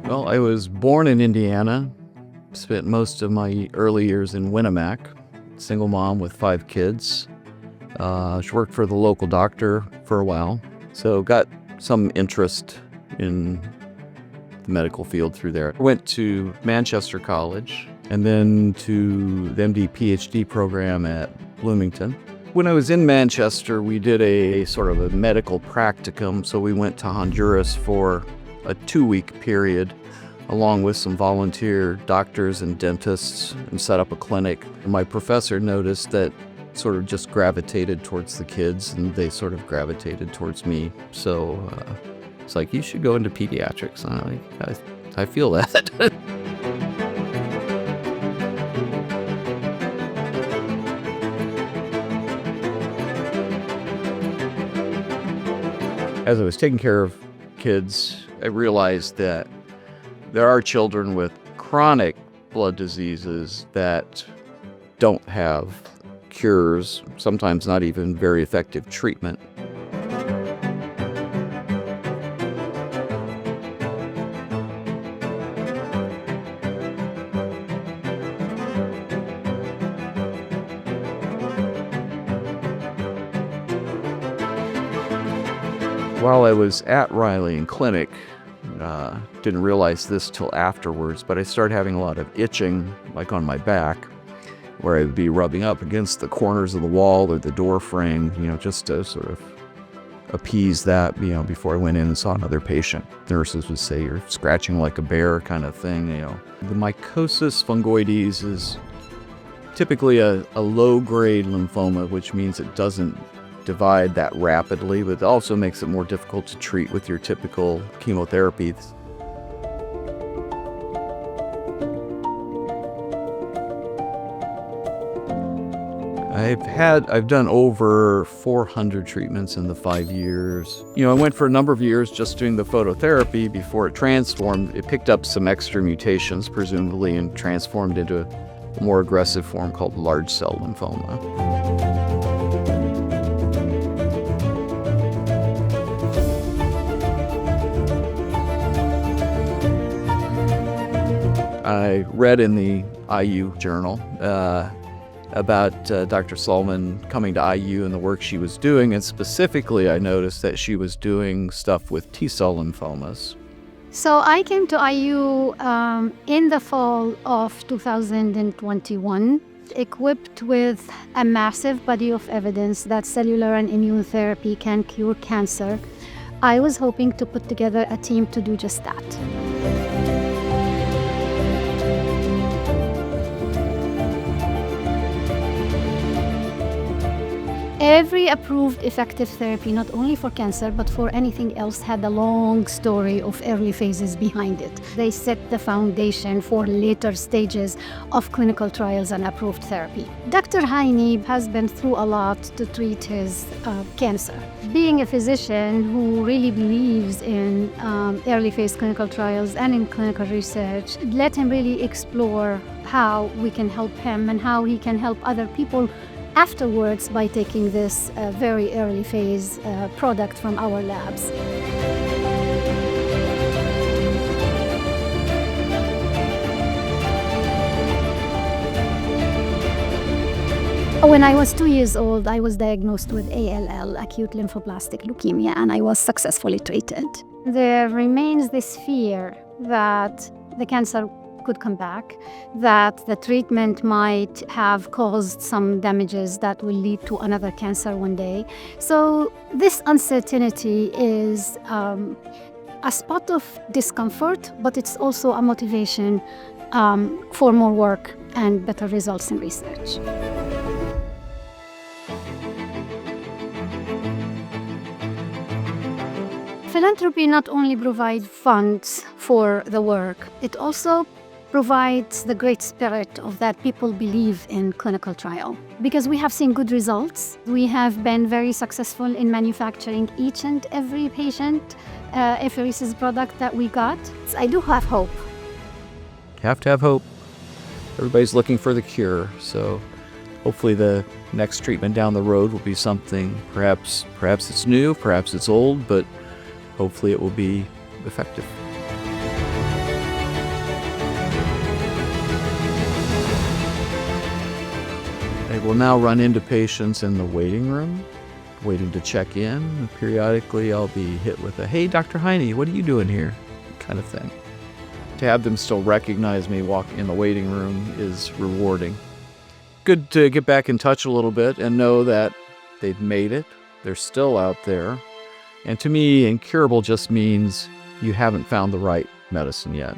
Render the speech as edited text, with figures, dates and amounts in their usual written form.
Well, I was born in Indiana, spent most of my early years in Winnemac, single mom with 5 kids. She worked for the local doctor for a while, so got some interest in the medical field through there. Went to Manchester College and then to the MD PhD program at Bloomington. When I was in Manchester, we did a sort of a medical practicum, so we went to Honduras for a 2-week period, along with some volunteer doctors and dentists, and set up a clinic. My professor noticed that sort of just gravitated towards the kids, and they sort of gravitated towards me. So it's like, you should go into pediatrics. And I'm like, I feel that. As I was taking care of kids, I realized that there are children with chronic blood diseases that don't have cures, sometimes not even very effective treatment. While I was at Riley in clinic, didn't realize this till afterwards, but I started having a lot of itching, like on my back, where I would be rubbing up against the corners of the wall or the door frame, just to sort of appease that, before I went in and saw another patient. Nurses would say, "You're scratching like a bear," kind of thing, The mycosis fungoides is typically a low-grade lymphoma, which means it doesn't divide that rapidly, but it also makes it more difficult to treat with your typical chemotherapies. I've done over 400 treatments in the 5 years. I went for a number of years just doing the phototherapy before it transformed. It picked up some extra mutations, presumably, and transformed into a more aggressive form called large cell lymphoma. I read in the IU journal about Dr. Salman coming to IU and the work she was doing, and specifically I noticed that she was doing stuff with T-cell lymphomas. So I came to IU in the fall of 2021, equipped with a massive body of evidence that cellular and immune therapy can cure cancer. I was hoping to put together a team to do just that. Every approved effective therapy, not only for cancer, but for anything else, had a long story of early phases behind it. They set the foundation for later stages of clinical trials and approved therapy. Dr. Heiny has been through a lot to treat his cancer. Being a physician who really believes in early phase clinical trials and in clinical research, let him really explore how we can help him and how he can help other people afterwards by taking this very early phase product from our labs. When I was 2 years old, I was diagnosed with ALL, acute lymphoblastic leukemia, and I was successfully treated. There remains this fear that the cancer could come back, that the treatment might have caused some damages that will lead to another cancer one day. So this uncertainty is a spot of discomfort, but it's also a motivation for more work and better results in research. Philanthropy not only provides funds for the work, it also provides the great spirit of that people believe in clinical trial. Because we have seen good results, we have been very successful in manufacturing each and every patient apheresis product that we got. I do have hope. You have to have hope. Everybody's looking for the cure, so hopefully the next treatment down the road will be something, perhaps it's new, perhaps it's old, but hopefully it will be effective. I will now run into patients in the waiting room, waiting to check in. And periodically, I'll be hit with a, "Hey, Dr. Heiny, what are you doing here?" kind of thing. To have them still recognize me walk in the waiting room is rewarding. Good to get back in touch a little bit and know that they've made it. They're still out there. And to me, incurable just means you haven't found the right medicine yet.